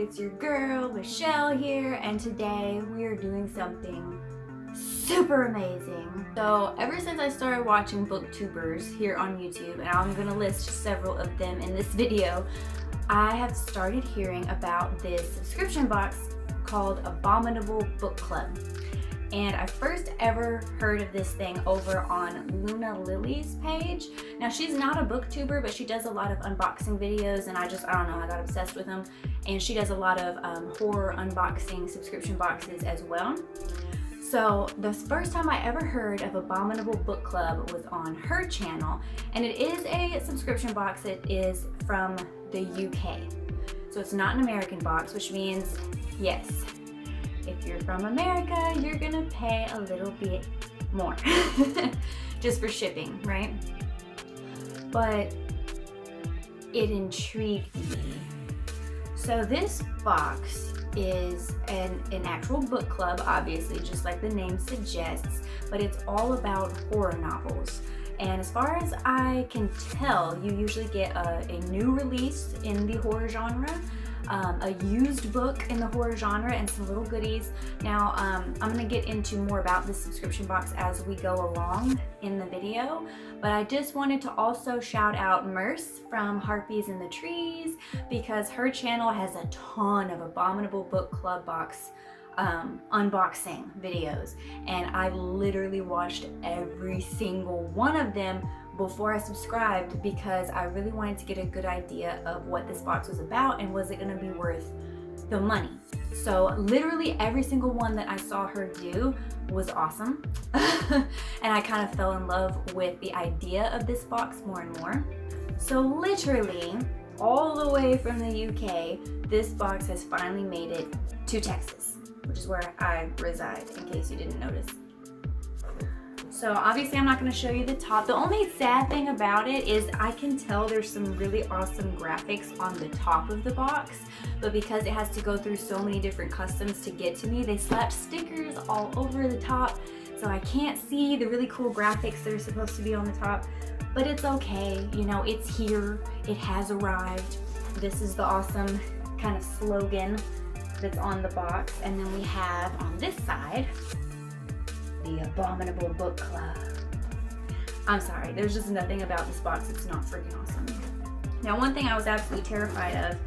it's your girl Michelle here, and today we are doing something super amazing. So ever since I started watching booktubers here on YouTube, and I'm gonna list several of them in this video, I have started hearing about this subscription box called Abominable Book Club. And I first ever heard of this thing over on Luna Lily's page. Now she's not a booktuber, but she does a lot of unboxing videos, and I don't know, I got obsessed with them. And she does a lot of horror unboxing subscription boxes as well. So the first time I ever heard of Abominable Book Club was on her channel, and it is a subscription box. It is from the UK. So it's not an American box, which means, yes, if you're from America, you're gonna pay a little bit more just for shipping, right? But it intrigued me. So this box is an actual book club, obviously, just like the name suggests, but it's all about horror novels. And as far as I can tell, you usually get a new release in the horror genre, a used book in the horror genre, and some little goodies. Now, I'm gonna get into more about this subscription box as we go along in the video, but I just wanted to also shout out Merce from Harpies in the Trees, because her channel has a ton of Abominable Book Club box unboxing videos, and I literally watched every single one of them before I subscribed, because I really wanted to get a good idea of what this box was about and was it going to be worth the money. So literally every single one that I saw her do was awesome. And I kind of fell in love with the idea of this box more and more. So literally all the way from the UK, this box has finally made it to Texas, which is where I reside, in case you didn't notice. So obviously I'm not going to show you the top. The only sad thing about it is I can tell there's some really awesome graphics on the top of the box, but because it has to go through so many different customs to get to me, they slapped stickers all over the top, so I can't see the really cool graphics that are supposed to be on the top. But it's okay, you know, it's here, it has arrived. This is the awesome kind of slogan that's on the box. And then we have on this side the Abominable Book Club. I'm sorry, there's just nothing about this box that's not freaking awesome. Now, one thing I was absolutely terrified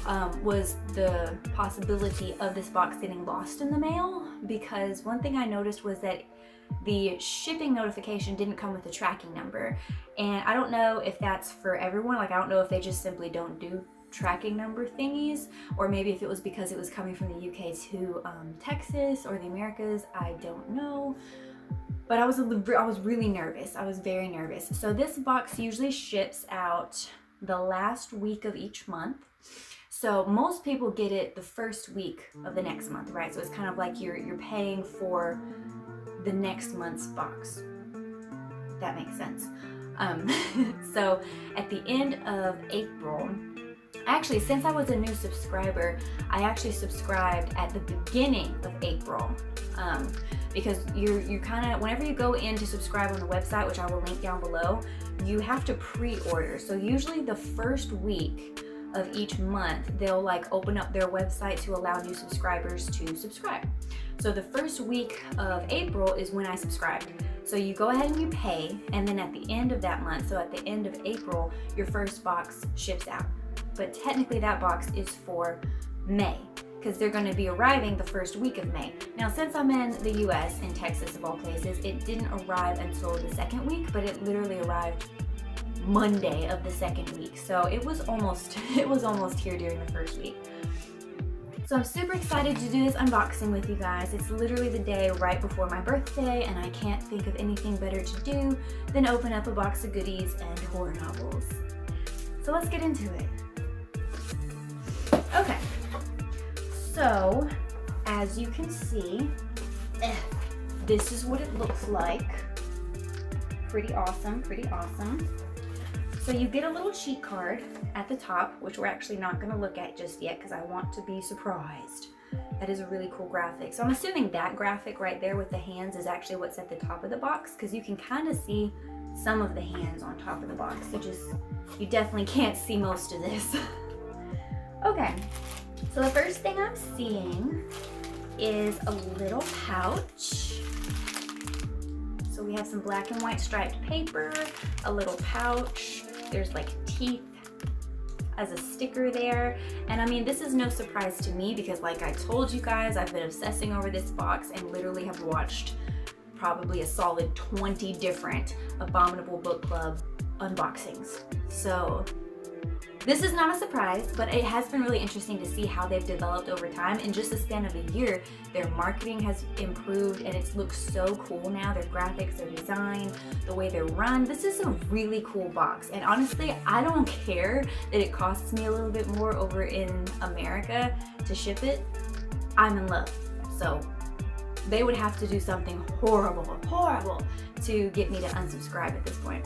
of was the possibility of this box getting lost in the mail, because one thing I noticed was that the shipping notification didn't come with a tracking number. And I don't know if that's for everyone. Like, I don't know if they just simply don't do tracking number thingies, or maybe if it was because it was coming from the UK to Texas or the Americas. I don't know, but I was really nervous. I was very nervous. So this box usually ships out the last week of each month. So most people get it the first week of the next month, right? So it's kind of like you're paying for the next month's box. If that makes sense. So at the end of April, actually, since I was a new subscriber, I actually subscribed at the beginning of April, because you kind of, whenever you go in to subscribe on the website, which I will link down below, you have to pre-order. So usually the first week of each month, they'll like open up their website to allow new subscribers to subscribe. So the first week of April is when I subscribed. So you go ahead and you pay, and then at the end of that month, so at the end of April, your first box ships out. But technically that box is for May, because they're going to be arriving the first week of May. Now, since I'm in the US, in Texas of all places, it didn't arrive until the second week, but it literally arrived Monday of the second week. So it was almost here during the first week. So I'm super excited to do this unboxing with you guys. It's literally the day right before my birthday, and I can't think of anything better to do than open up a box of goodies and horror novels. So let's get into it. Okay, so as you can see, this is what it looks like. Pretty awesome, pretty awesome. So you get a little cheat card at the top, which we're actually not going to look at just yet because I want to be surprised. That is a really cool graphic. So I'm assuming that graphic right there with the hands is actually what's at the top of the box, because you can kind of see some of the hands on top of the box. You definitely can't see most of this. Okay, So the first thing I'm seeing is a little pouch. So we have some black and white striped paper, a little pouch. There's like teeth as a sticker there. And I mean, this is no surprise to me because like I told you guys, I've been obsessing over this box and literally have watched probably a solid 20 different Abominable Book Club unboxings. So this is not a surprise, but it has been really interesting to see how they've developed over time. In just the span of a year, their marketing has improved and it looks so cool now. Their graphics, their design, the way they're run. This is a really cool box. And honestly, I don't care that it costs me a little bit more over in America to ship it. I'm in love. So they would have to do something horrible to get me to unsubscribe at this point.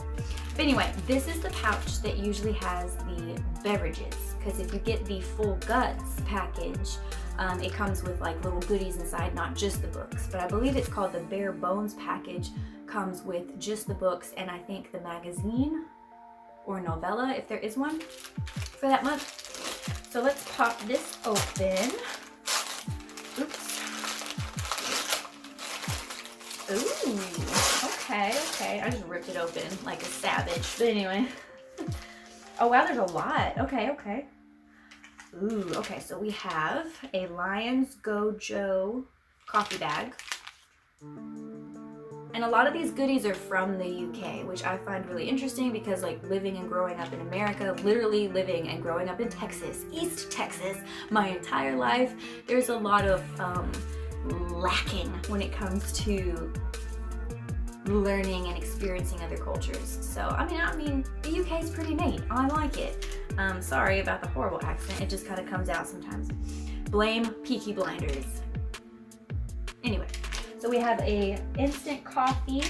But anyway, this is the pouch that usually has the beverages, because if you get the full guts package, it comes with like little goodies inside, not just the books. But I believe it's called the bare bones package, comes with just the books and I think the magazine or novella, if there is one, for that month. So let's pop this open. Oops. Ooh, okay. I just ripped it open like a savage. But anyway. Oh wow, there's a lot. Okay. Ooh, okay, so we have a Lions Gojo coffee bag. And a lot of these goodies are from the UK, which I find really interesting because like living and growing up in America, literally living and growing up in Texas, East Texas, my entire life, there's a lot of lacking when it comes to learning and experiencing other cultures. So I mean the UK is pretty neat. I like it. Sorry about the horrible accent. It just kind of comes out sometimes. Blame Peaky Blinders. Anyway, so we have a instant coffee.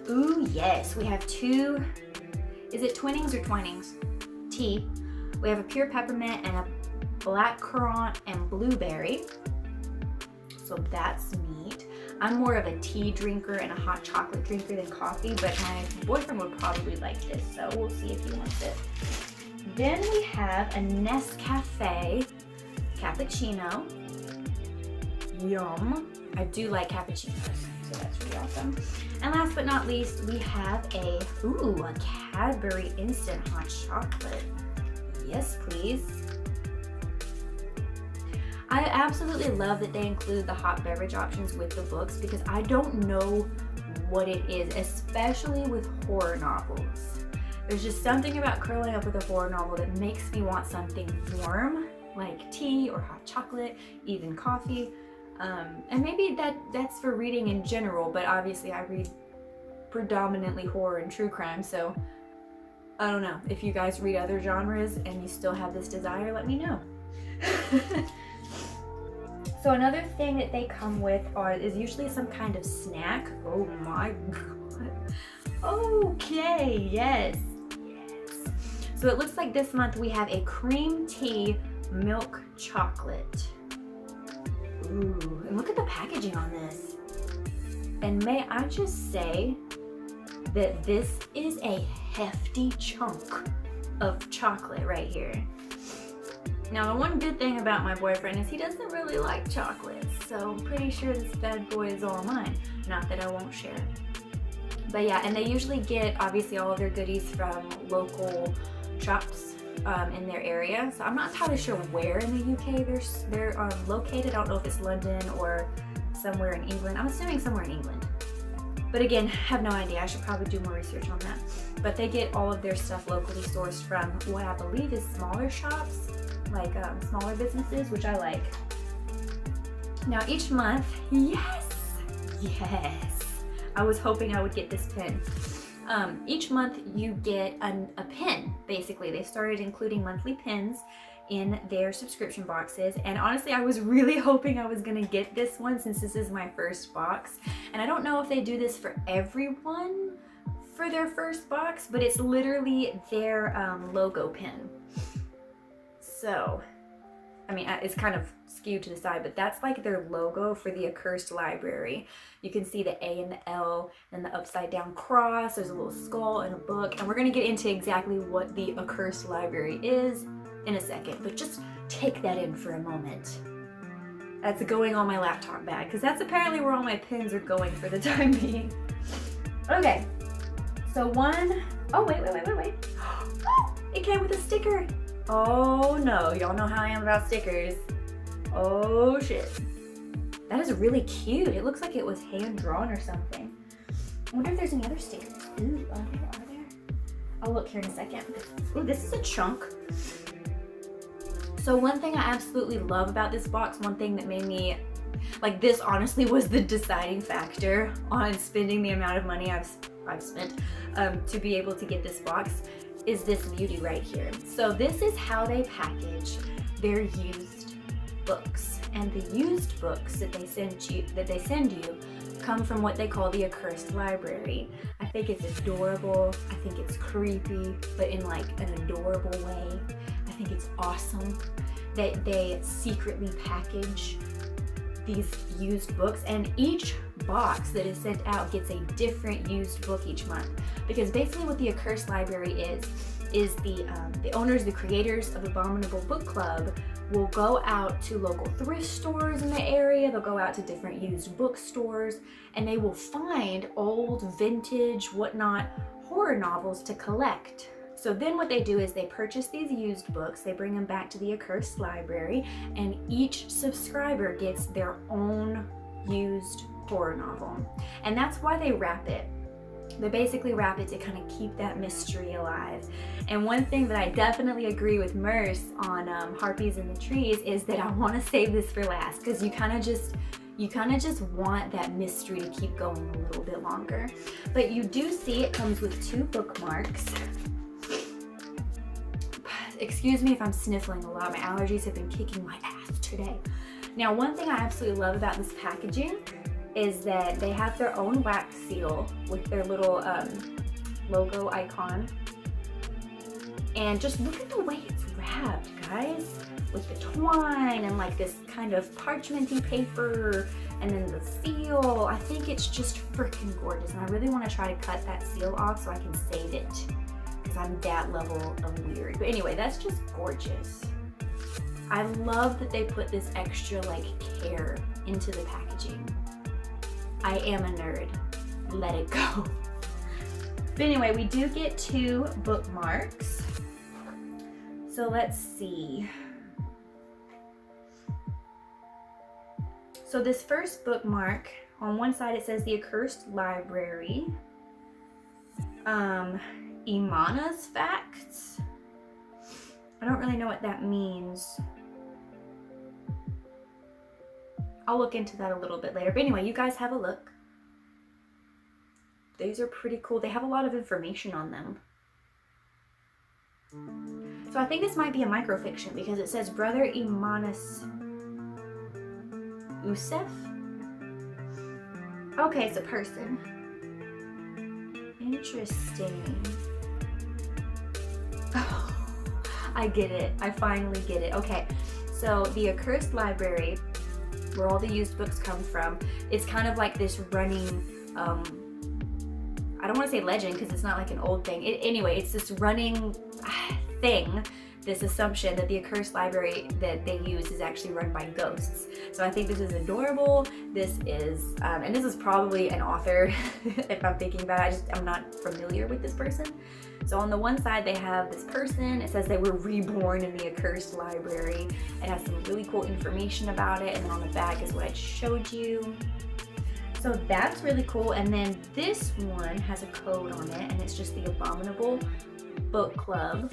Ooh yes, we have two. Is it Twinnings or Twinings? Tea. We have a pure peppermint and a black currant and blueberry. So that's neat. I'm more of a tea drinker and a hot chocolate drinker than coffee, but my boyfriend would probably like this, so we'll see if he wants it. Then we have a Nescafe cappuccino. Yum. I do like cappuccinos, so that's really awesome. And last but not least, we have a Cadbury instant hot chocolate. Yes, please. I absolutely love that they include the hot beverage options with the books because I don't know what it is, especially with horror novels. There's just something about curling up with a horror novel that makes me want something warm, like tea or hot chocolate, even coffee. And maybe that's for reading in general, but obviously I read predominantly horror and true crime, so I don't know. If you guys read other genres and you still have this desire, let me know. So another thing that they come with is usually some kind of snack. Oh my god. Okay, yes. So it looks like this month we have a cream tea milk chocolate. Ooh, and look at the packaging on this. And may I just say that this is a hefty chunk of chocolate right here. Now, the one good thing about my boyfriend is he doesn't really like chocolate, so I'm pretty sure this bad boy is all mine. Not that I won't share. But yeah, and they usually get, obviously, all of their goodies from local shops in their area. So I'm not entirely sure where in the UK they're located. I don't know if it's London or somewhere in England. I'm assuming somewhere in England. But again, have no idea. I should probably do more research on that. But they get all of their stuff locally sourced from what I believe is smaller shops, like smaller businesses, which I like. Now each month, yes, I was hoping I would get this pin. Each month you get a pin, basically. They started including monthly pins in their subscription boxes, and honestly I was really hoping I was gonna get this one since this is my first box. And I don't know if they do this for everyone for their first box, but it's literally their logo pin. So, I mean, it's kind of skewed to the side, but that's like their logo for the Accursed Library. You can see the A and the L and the upside down cross. There's a little skull and a book, and we're gonna get into exactly what the Accursed Library is in a second. But just take that in for a moment. That's going on my laptop bag, because that's apparently where all my pins are going for the time being. Okay, so oh wait. It came with a sticker. Oh no, y'all know how I am about stickers. Oh shit. That is really cute. It looks like it was hand drawn or something. I wonder if there's any other stickers. Ooh, are there? I'll look here in a second. Ooh, this is a chunk. So one thing I absolutely love about this box, one thing that made me, like, this honestly was the deciding factor on spending the amount of money I've spent to be able to get this box, is this beauty right here. So this is how they package their used books, and the used books that they send you come from what they call the Accursed Library. I think it's adorable. I think it's creepy, but in like an adorable way. I think it's awesome that they secretly package these used books, and each box that is sent out gets a different used book each month. Because basically what the Accursed Library is the owners, the creators of Abominable Book Club will go out to local thrift stores in the area, they'll go out to different used bookstores, and they will find old, vintage, whatnot, horror novels to collect. So then what they do is they purchase these used books, they bring them back to the Accursed Library, and each subscriber gets their own used horror novel. And that's why they wrap it. They basically wrap it to kind of keep that mystery alive. And one thing that I definitely agree with Merce on Harpies in the Trees is that I want to save this for last, because you kind of just want that mystery to keep going a little bit longer. But you do see it comes with 2 bookmarks. Excuse me if I'm sniffling a lot. My allergies have been kicking my ass today. Now, one thing I absolutely love about this packaging is that they have their own wax seal with their little logo icon. And just look at the way it's wrapped, guys. With the twine and like this kind of parchmenty paper and then the seal. I think it's just freaking gorgeous. And I really want to try to cut that seal off so I can save it, because I'm that level of weird. But anyway, that's just gorgeous. I love that they put this extra like care into the packaging. I am a nerd. Let it go. But anyway, we do get 2 bookmarks. So let's see. So this first bookmark, on one side it says the Accursed Library. Imana's Facts. I don't really know what that means. I'll look into that a little bit later. But anyway, you guys have a look. These are pretty cool. They have a lot of information on them. So I think this might be a microfiction because it says Brother Imanus Usef. Okay, it's a person. Interesting. Oh, I get it. I finally get it. Okay, so the Accursed Library, where all the used books come from, it's kind of like this running, I don't want to say legend because it's not like an old thing. Anyway, it's this running thing, this assumption that the Accursed Library that they use is actually run by ghosts. So I think this is adorable. This is, and this is probably an author, if I'm thinking about it. I'm not familiar with this person. So on the one side they have this person, it says they were reborn in the Accursed Library. It has some really cool information about it, and then on the back is what I showed you. So that's really cool. And then this one has a code on it, and it's just the Abominable Book Club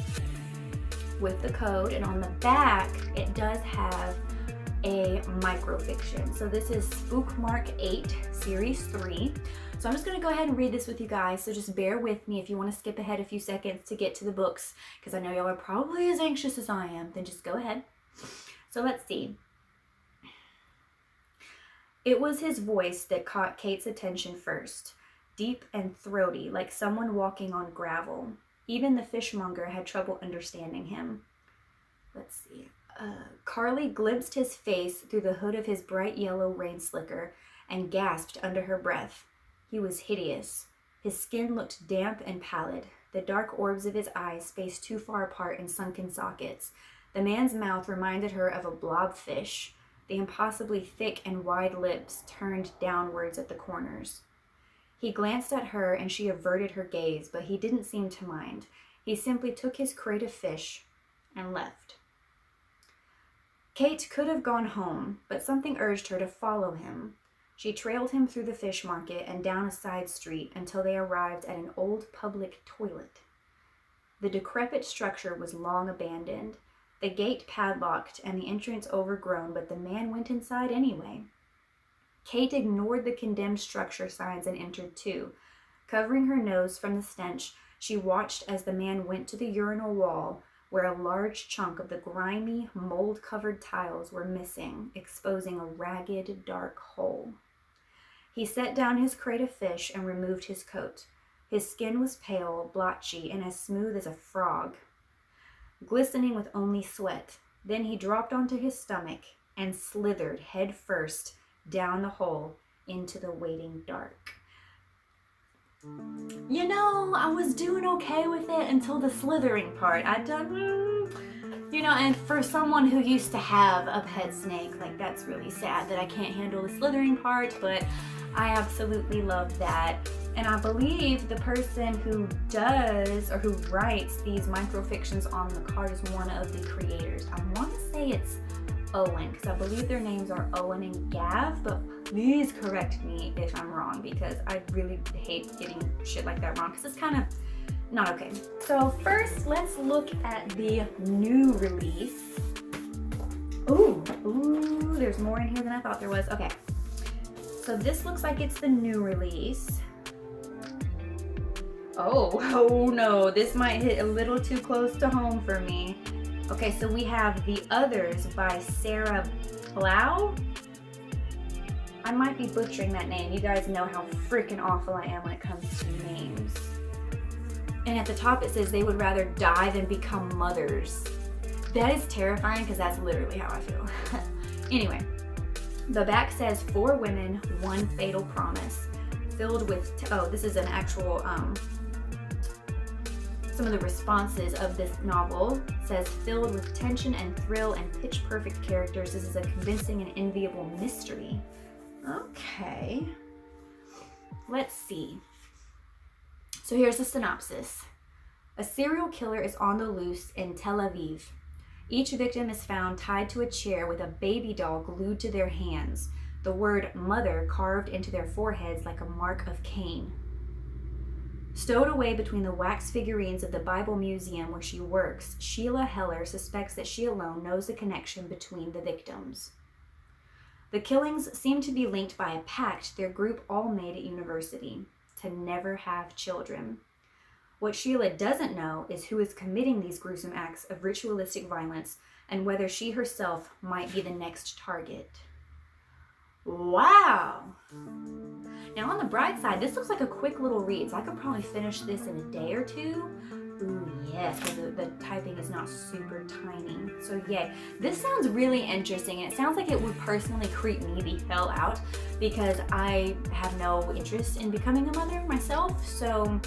with the code. And on the back it does have a microfiction. So this is Spookmark 8 Series 3. So I'm just going to go ahead and read this with you guys, so just bear with me if you want to skip ahead a few seconds to get to the books, because I know y'all are probably as anxious as I am. Then just go ahead. So let's see. It was his voice that caught Kate's attention first, deep and throaty, like someone walking on gravel. Even the fishmonger had trouble understanding him. Let's see. Carly glimpsed his face through the hood of his bright yellow rain slicker and gasped under her breath. He was hideous. His skin looked damp and pallid, the dark orbs of his eyes spaced too far apart in sunken sockets. The man's mouth reminded her of a blobfish, the impossibly thick and wide lips turned downwards at the corners. He glanced at her and she averted her gaze, but he didn't seem to mind. He simply took his crate of fish and left. Kate could have gone home, but something urged her to follow him. She trailed him through the fish market and down a side street until they arrived at an old public toilet. The decrepit structure was long abandoned, the gate padlocked and the entrance overgrown, but the man went inside anyway. Kate ignored the condemned structure signs and entered too. Covering her nose from the stench, she watched as the man went to the urinal wall, where a large chunk of the grimy, mold-covered tiles were missing, exposing a ragged, dark hole. He set down his crate of fish and removed his coat. His skin was pale, blotchy, and as smooth as a frog, glistening with only sweat. Then he dropped onto his stomach and slithered head first down the hole into the waiting dark. You know, I was doing okay with it until the slithering part. And for someone who used to have a pet snake, like, that's really sad that I can't handle the slithering part, but I absolutely love that. And I believe the person who does or who writes these microfictions on the card is one of the creators. I want to say it's Owen, because I believe their names are Owen and Gav, but please correct me if I'm wrong, because I really hate getting shit like that wrong, because it's kind of not okay. So first, let's look at the new release. Ooh, there's more in here than I thought there was. Okay, so this looks like it's the new release. Oh no, this might hit a little too close to home for me. Okay, so we have The Others by Sarah Blau. I might be butchering that name. You guys know how freaking awful I am when it comes to names. And at the top it says they would rather die than become mothers. That is terrifying because that's literally how I feel. Anyway, the back says 4 women, 1 fatal promise. Filled with, this is an actual, some of the responses of this novel. Says filled with tension and thrill and pitch perfect characters. This is a convincing and enviable mystery. Okay, let's see. So here's the synopsis. A serial killer is on the loose in Tel Aviv. Each victim is found tied to a chair with a baby doll glued to their hands, the word mother carved into their foreheads like a mark of Cain. Stowed away between the wax figurines of the Bible Museum where she works, Sheila Heller suspects that she alone knows the connection between the victims. The killings seem to be linked by a pact their group all made at university, to never have children. What Sheila doesn't know is who is committing these gruesome acts of ritualistic violence and whether she herself might be the next target. Wow! Now on the bright side, this looks like a quick little read, so I could probably finish this in a day or two. Ooh, yes, because the typing is not super tiny. So yay. This sounds really interesting, and it sounds like it would personally creep me the hell out because I have no interest in becoming a mother myself. So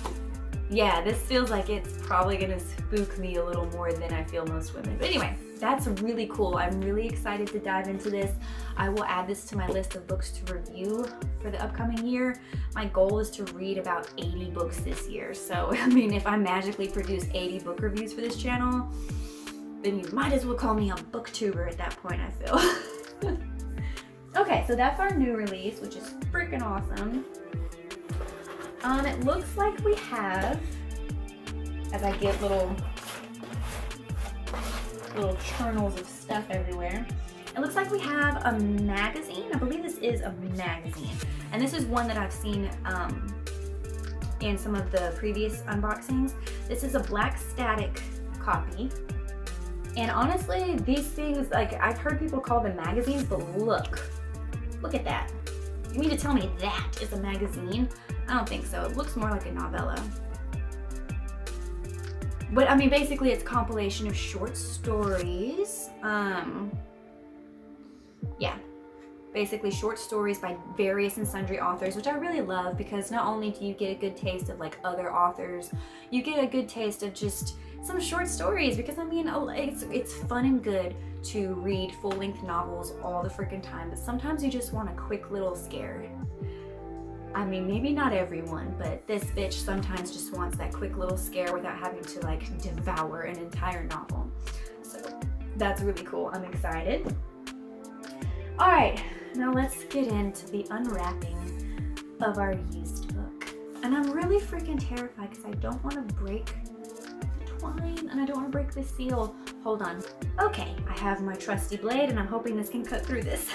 yeah, this feels like it's probably gonna spook me a little more than I feel most women. But anyway, that's really cool. I'm really excited to dive into this. I will add this to my list of books to review for the upcoming year. My goal is to read about 80 books this year. So, I mean, if I magically produce 80 book reviews for this channel, then you might as well call me a booktuber at that point, I feel. Okay, so that's our new release, which is freaking awesome. It looks like we have, as I get little churnels of stuff everywhere, it looks like we have a magazine. I believe this is a magazine. And this is one that I've seen in some of the previous unboxings. This is a black static copy. And honestly, these things, like, I've heard people call them magazines, but look at that. You mean to tell me that is a magazine? I don't think so. It looks more like a novella. But I mean, basically it's a compilation of short stories. Yeah. basically short stories by various and sundry authors, which I really love because not only do you get a good taste of like other authors, you get a good taste of just some short stories, because I mean, it's fun and good to read full-length novels all the freaking time, but sometimes you just want a quick little scare. I mean, maybe not everyone, but this bitch sometimes just wants that quick little scare without having to like devour an entire novel. So that's really cool. I'm excited. All right, now let's get into the unwrapping of our used book. And I'm really freaking terrified because I don't want to break the twine and I don't want to break the seal. Hold on. Okay, I have my trusty blade and I'm hoping this can cut through this.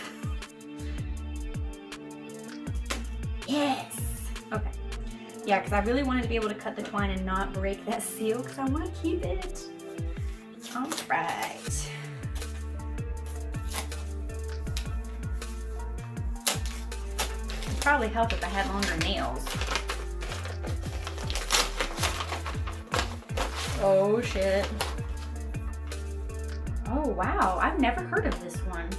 Yes! Okay. Yeah, because I really wanted to be able to cut the twine and not break that seal because I want to keep it. All right. It'd probably help if I had longer nails. Oh shit. Oh wow, I've never heard of this one.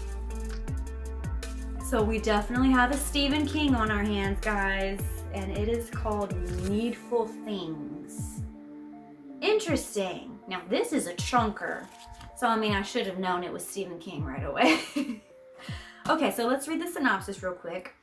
So we definitely have a Stephen King on our hands, guys, and it is called Needful Things. Interesting. Now this is a chunker. So I mean, I should have known it was Stephen King right away. Okay, so let's read the synopsis real quick.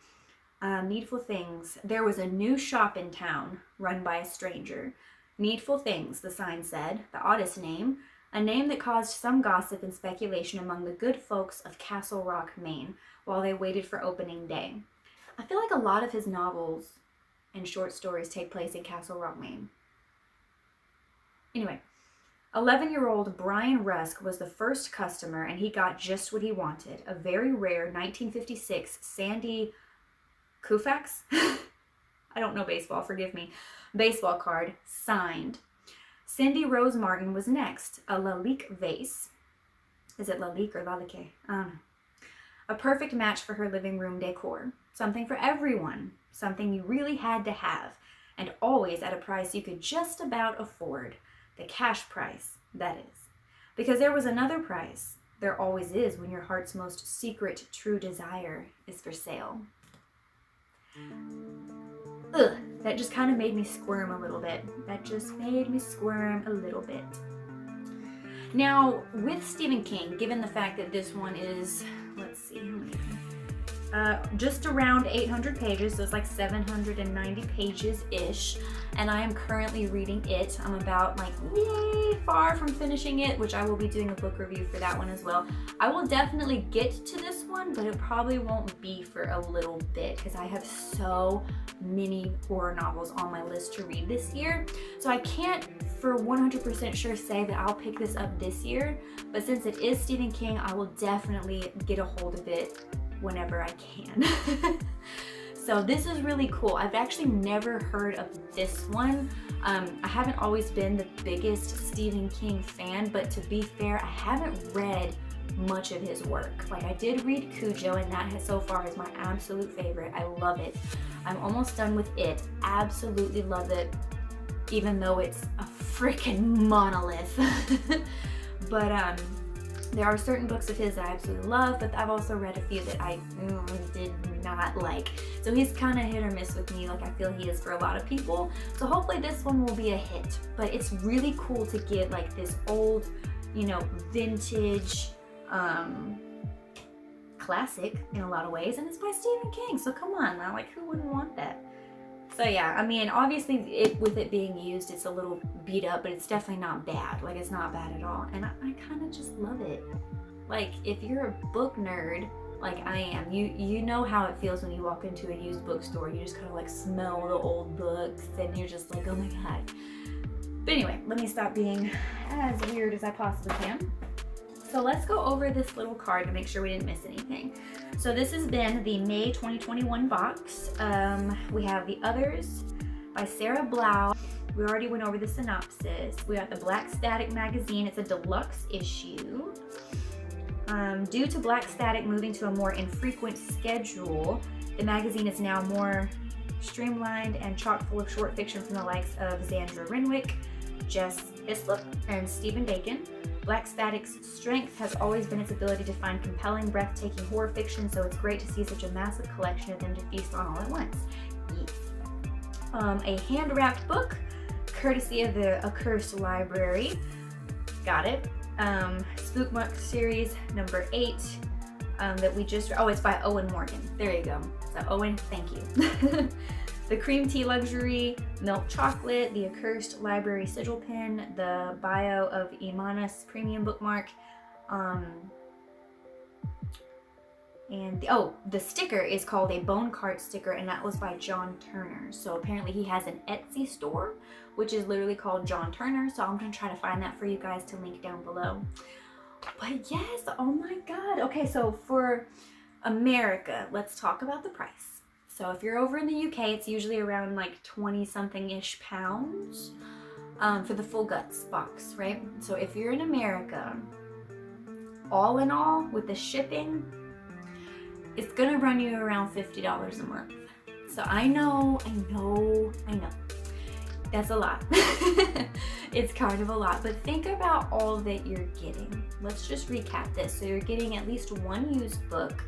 Needful Things. There was a new shop in town run by a stranger. Needful Things, the sign said, the oddest name, a name that caused some gossip and speculation among the good folks of Castle Rock, Maine, while they waited for opening day. I feel like a lot of his novels and short stories take place in Castle Rock, Maine. Anyway, 11-year-old Brian Rusk was the first customer, and he got just what he wanted, a very rare 1956 Sandy Koufax? I don't know baseball, forgive me. Baseball card, signed. Cindy Rose Martin was next, a Lalique vase. Is it Lalique or Lalique? I don't know. A perfect match for her living room decor. Something for everyone. Something you really had to have. And always at a price you could just about afford. The cash price, that is. Because there was another price. There always is when your heart's most secret, true desire is for sale. Ugh, that just kind of made me squirm a little bit. Now, with Stephen King, given the fact that this one is, let's see, just around 800 pages, so it's like 790 pages-ish, and I am currently reading it. I'm about like, far from finishing it, which I will be doing a book review for that one as well. I will definitely get to this one, but it probably won't be for a little bit because I have so many horror novels on my list to read this year. So I can't for 100% sure say that I'll pick this up this year, but since it is Stephen King, I will definitely get a hold of it whenever I can. So this is really cool. I've actually never heard of this one. I haven't always been the biggest Stephen King fan, but to be fair, I haven't read much of his work. Like I did read Cujo, and that has so far is my absolute favorite. I love it. I'm almost done with it. Absolutely love it, even though it's a freaking monolith. But there are certain books of his that I absolutely love, but I've also read a few that I did not like. So he's kind of hit or miss with me, like I feel he is for a lot of people. So hopefully this one will be a hit. But it's really cool to get like this old, you know, vintage classic in a lot of ways, and it's by Stephen King. So come on now, like who wouldn't want that? So yeah, I mean, obviously with it being used, it's a little beat up, but it's definitely not bad. Like it's not bad at all. And I kind of just love it. Like if you're a book nerd, like I am, you know how it feels when you walk into a used bookstore. You just kind of like smell the old books and you're just like, oh my God. But anyway, let me stop being as weird as I possibly can. So let's go over this little card to make sure we didn't miss anything. So this has been the May 2021 box. We have The Others by Sarah Blau. We already went over the synopsis. We got the Black Static magazine. It's a deluxe issue. Due to Black Static moving to a more infrequent schedule, the magazine is now more streamlined and chock full of short fiction from the likes of Zandra Renwick, Jess Islip, and Stephen Bacon. Black Static's strength has always been its ability to find compelling, breathtaking horror fiction, so it's great to see such a massive collection of them to feast on all at once. Yes. A hand-wrapped book, courtesy of the Accursed Library. Got it. Spookmark series number 8 that we just, oh, it's by Owen Morgan. There you go. So Owen, thank you. The Cream Tea Luxury, Milk Chocolate, the Accursed Library Sigil Pin, the Bio of Imanas Premium Bookmark, and the sticker is called a Bone Cart sticker, and that was by John Turner. So apparently he has an Etsy store, which is literally called John Turner. So I'm gonna try to find that for you guys to link down below. But yes, oh my God. Okay, so for America, let's talk about the price. So if you're over in the UK, it's usually around like 20-something-ish pounds for the full guts box, right? So if you're in America, all in all, with the shipping, it's gonna run you around $50 a month. So I know. That's a lot. It's kind of a lot, but think about all that you're getting. Let's just recap this. So you're getting at least one used book,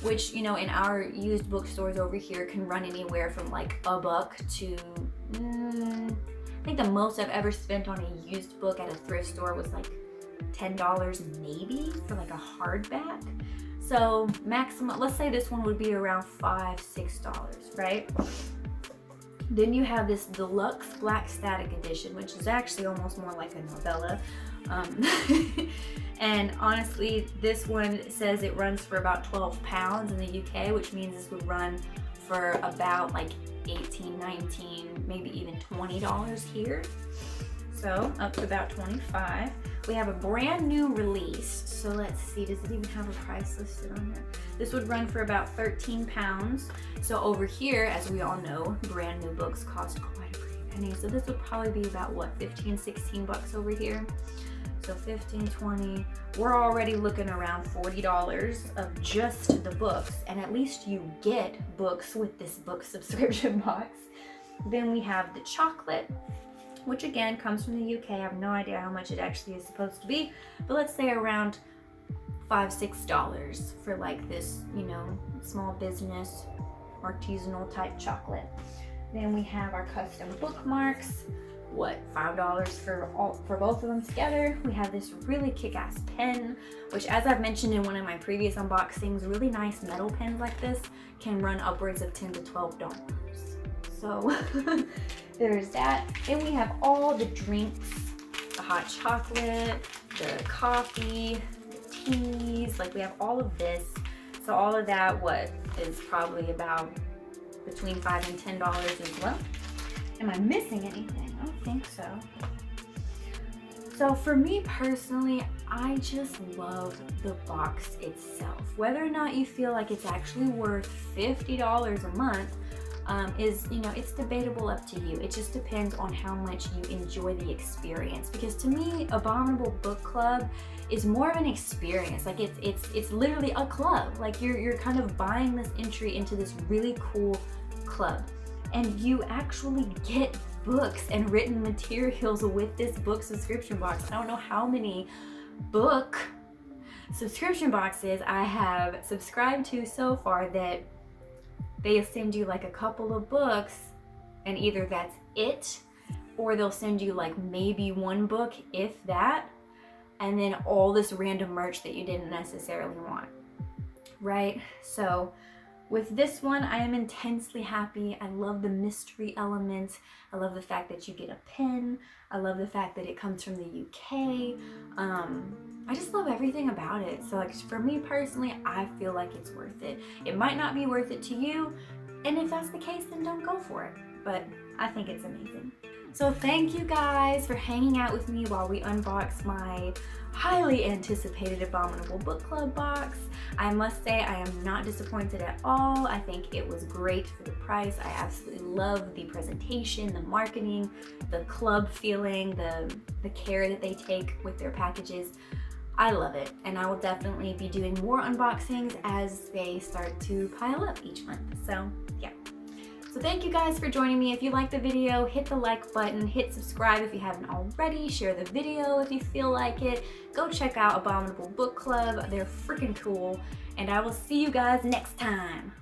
which, you know, in our used bookstores over here can run anywhere from like $1 to, I think the most I've ever spent on a used book at a thrift store was like $10 maybe for like a hardback. So maximum, let's say this one would be around $5, $6, right? Then you have this deluxe Black Static edition, which is actually almost more like a novella. And honestly, this one says it runs for about 12 pounds in the UK, which means this would run for about like $18, $19, maybe even $20 here. So up to about 25. We have a brand new release. So let's see, does it even have a price listed on there? This would run for about 13 pounds. So over here, as we all know, brand new books cost quite a pretty penny. So this would probably be about what, 15, 16 bucks over here. So 15, 20, we're already looking around $40 of just the books, and at least you get books with this book subscription box. Then we have the chocolate, which again comes from the UK. I have no idea how much it actually is supposed to be, but let's say around $5, $6 for like this, you know, small business, artisanal type chocolate. Then we have our custom bookmarks. What, $5 for both of them together. We have this really kick-ass pen, which, as I've mentioned in one of my previous unboxings, really nice metal pens like this can run upwards of $10 to $12. So there's that. Then we have all the drinks, the hot chocolate, the coffee, the teas, like we have all of this. So all of that, what, is probably about between $5 and $10 as well. Am I missing anything? I don't think so. So for me personally, I just love the box itself. Whether or not you feel like it's actually worth $50 a month is, you know, it's debatable, up to you. It just depends on how much you enjoy the experience. Because to me, Abominable Book Club is more of an experience. Like it's literally a club. Like you're kind of buying this entry into this really cool club. And you actually get books and written materials with this book subscription box. I don't know how many book subscription boxes I have subscribed to so far that they send you like a couple of books and either that's it, or they'll send you like maybe one book, if that, and then all this random merch that you didn't necessarily want, right? So with this one, I am intensely happy. I love the mystery element. I love the fact that you get a pen. I love the fact that it comes from the UK. I just love everything about it. So like for me personally, I feel like it's worth it. It might not be worth it to you, and if that's the case, then don't go for it. But I think it's amazing. So thank you guys for hanging out with me while we unbox my highly anticipated Abominable Book Club box. I must say I am not disappointed at all. I think it was great for the price. I absolutely love the presentation, the marketing, the club feeling, the care that they take with their packages. I love it, and I will definitely be doing more unboxings as they start to pile up each month. So yeah. So thank you guys for joining me. If you liked the video, hit the like button, hit subscribe if you haven't already, share the video if you feel like it. Go check out Abominable Book Club. They're freaking cool. And I will see you guys next time.